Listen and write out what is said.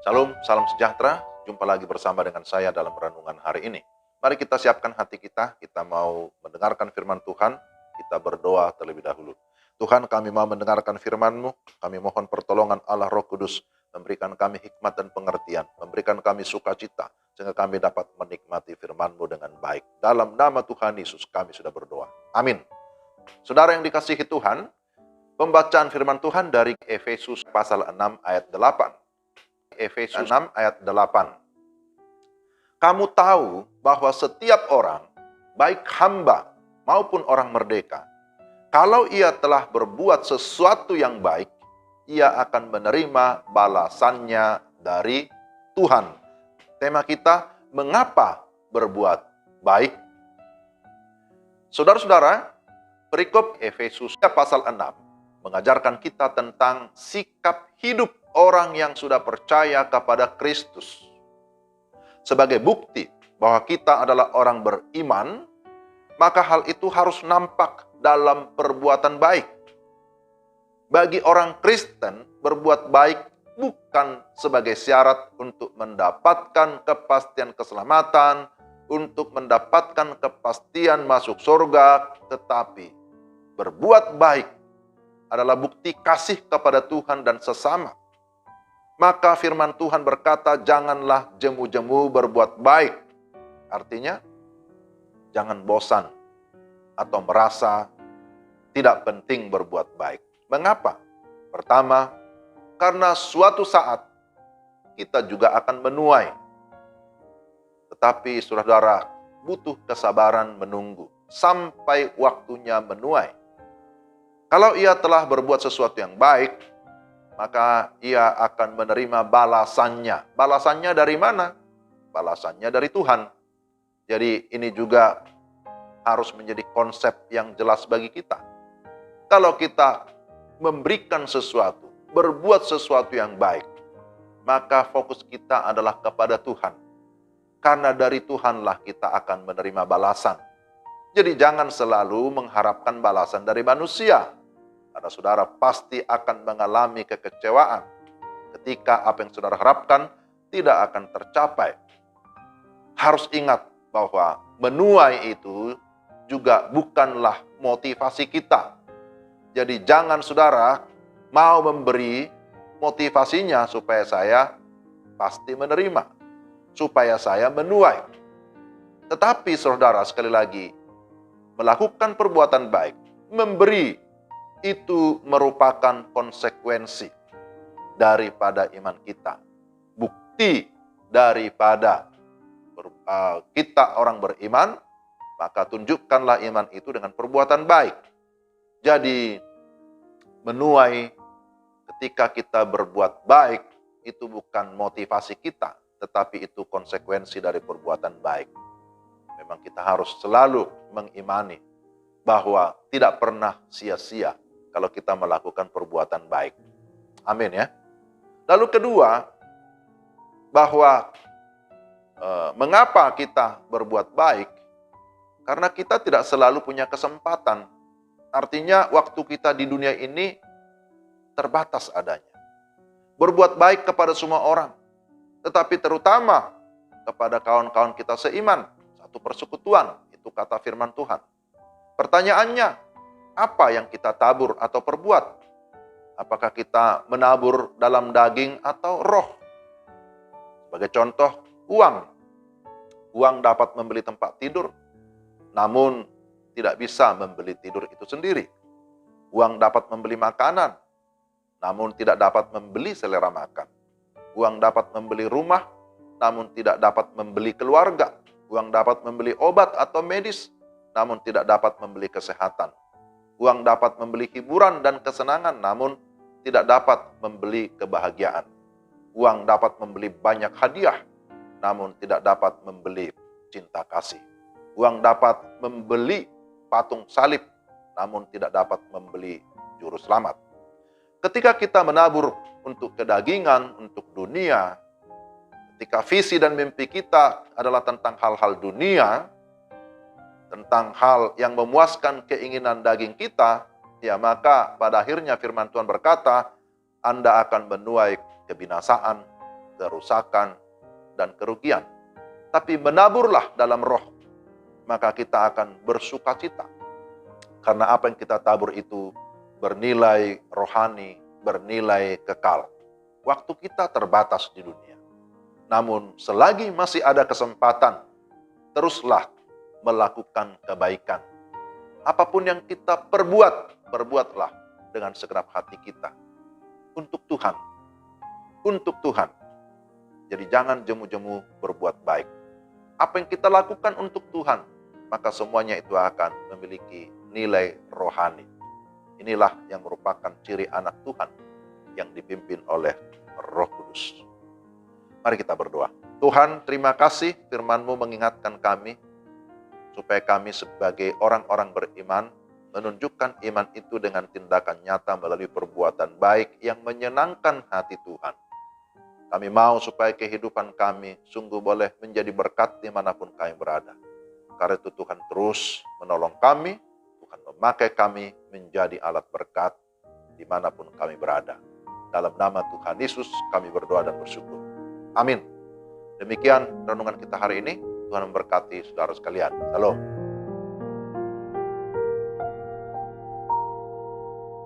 Shalom, salam sejahtera. Jumpa lagi bersama dengan saya dalam renungan hari ini. Mari kita siapkan hati kita mau mendengarkan firman Tuhan. Kita berdoa terlebih dahulu. Tuhan, kami mau mendengarkan firman-Mu. Kami mohon pertolongan Allah Roh Kudus, memberikan kami hikmat dan pengertian, memberikan kami sukacita, sehingga kami dapat menikmati firman-Mu dengan baik. Dalam nama Tuhan Yesus kami sudah berdoa. Amin. Saudara yang dikasihi Tuhan, pembacaan firman Tuhan dari Efesus pasal 6 ayat 8. Efesus 6 ayat 8. Kamu tahu bahwa setiap orang, baik hamba maupun orang merdeka, kalau ia telah berbuat sesuatu yang baik, ia akan menerima balasannya dari Tuhan. Tema kita, mengapa berbuat baik? Saudara-saudara, perikop Efesus pasal 6 mengajarkan kita tentang sikap hidup orang yang sudah percaya kepada Kristus. Sebagai bukti bahwa kita adalah orang beriman, maka hal itu harus nampak dalam perbuatan baik. Bagi orang Kristen, berbuat baik bukan sebagai syarat untuk mendapatkan kepastian keselamatan, untuk mendapatkan kepastian masuk surga, tetapi berbuat baik adalah bukti kasih kepada Tuhan dan sesama. Maka firman Tuhan berkata, janganlah jemu-jemu berbuat baik. Artinya, jangan bosan atau merasa tidak penting berbuat baik. Mengapa? Pertama, karena suatu saat kita juga akan menuai. Tetapi saudara, butuh kesabaran menunggu sampai waktunya menuai. Kalau ia telah berbuat sesuatu yang baik, maka ia akan menerima balasannya. Balasannya dari mana? Balasannya dari Tuhan. Jadi ini juga harus menjadi konsep yang jelas bagi kita. Kalau kita memberikan sesuatu, berbuat sesuatu yang baik, maka fokus kita adalah kepada Tuhan. Karena dari Tuhanlah kita akan menerima balasan. Jadi jangan selalu mengharapkan balasan dari manusia. Karena saudara pasti akan mengalami kekecewaan ketika apa yang saudara harapkan tidak akan tercapai. Harus ingat bahwa menuai itu juga bukanlah motivasi kita. Jadi jangan saudara mau memberi motivasinya supaya saya pasti menerima, supaya saya menuai. Tetapi saudara sekali lagi, melakukan perbuatan baik, memberi, itu merupakan konsekuensi daripada iman kita. Bukti daripada kita orang beriman, maka tunjukkanlah iman itu dengan perbuatan baik. Jadi, menuai ketika kita berbuat baik, itu bukan motivasi kita, tetapi itu konsekuensi dari perbuatan baik. Memang kita harus selalu mengimani bahwa tidak pernah sia-sia kalau kita melakukan perbuatan baik. Amin ya. Lalu kedua, bahwa mengapa kita berbuat baik? Karena kita tidak selalu punya kesempatan. Artinya waktu kita di dunia ini terbatas adanya. Berbuat baik kepada semua orang, tetapi terutama kepada kawan-kawan kita seiman, satu persekutuan, itu kata firman Tuhan. Pertanyaannya, apa yang kita tabur atau perbuat? Apakah kita menabur dalam daging atau roh? Sebagai contoh, uang. Uang dapat membeli tempat tidur, namun tidak bisa membeli tidur itu sendiri. Uang dapat membeli makanan, namun tidak dapat membeli selera makan. Uang dapat membeli rumah, namun tidak dapat membeli keluarga. Uang dapat membeli obat atau medis, namun tidak dapat membeli kesehatan. Uang dapat membeli hiburan dan kesenangan, namun tidak dapat membeli kebahagiaan. Uang dapat membeli banyak hadiah, namun tidak dapat membeli cinta kasih. Uang dapat membeli patung salib, namun tidak dapat membeli juru selamat. Ketika kita menabur untuk kedagingan, untuk dunia, ketika visi dan mimpi kita adalah tentang hal-hal dunia, tentang hal yang memuaskan keinginan daging kita, ya maka pada akhirnya firman Tuhan berkata, Anda akan menuai kebinasaan, kerusakan, dan kerugian. Tapi menaburlah dalam roh, maka kita akan bersuka cita. Karena apa yang kita tabur itu bernilai rohani, bernilai kekal. Waktu kita terbatas di dunia. Namun selagi masih ada kesempatan, teruslah melakukan kebaikan. Apapun yang kita perbuatlah dengan segenap hati kita. Untuk Tuhan. Untuk Tuhan. Jadi jangan jemu-jemu berbuat baik. Apa yang kita lakukan untuk Tuhan, maka semuanya itu akan memiliki nilai rohani. Inilah yang merupakan ciri anak Tuhan yang dipimpin oleh Roh Kudus. Mari kita berdoa. Tuhan, terima kasih firman-Mu mengingatkan kami, supaya kami sebagai orang-orang beriman, menunjukkan iman itu dengan tindakan nyata melalui perbuatan baik yang menyenangkan hati Tuhan. Kami mau supaya kehidupan kami sungguh boleh menjadi berkat dimanapun kami berada. Karena itu Tuhan terus menolong kami, Tuhan memakai kami menjadi alat berkat dimanapun kami berada. Dalam nama Tuhan Yesus kami berdoa dan bersyukur. Amin. Demikian renungan kita hari ini. Tuhan memberkati saudara sekalian. Shalom.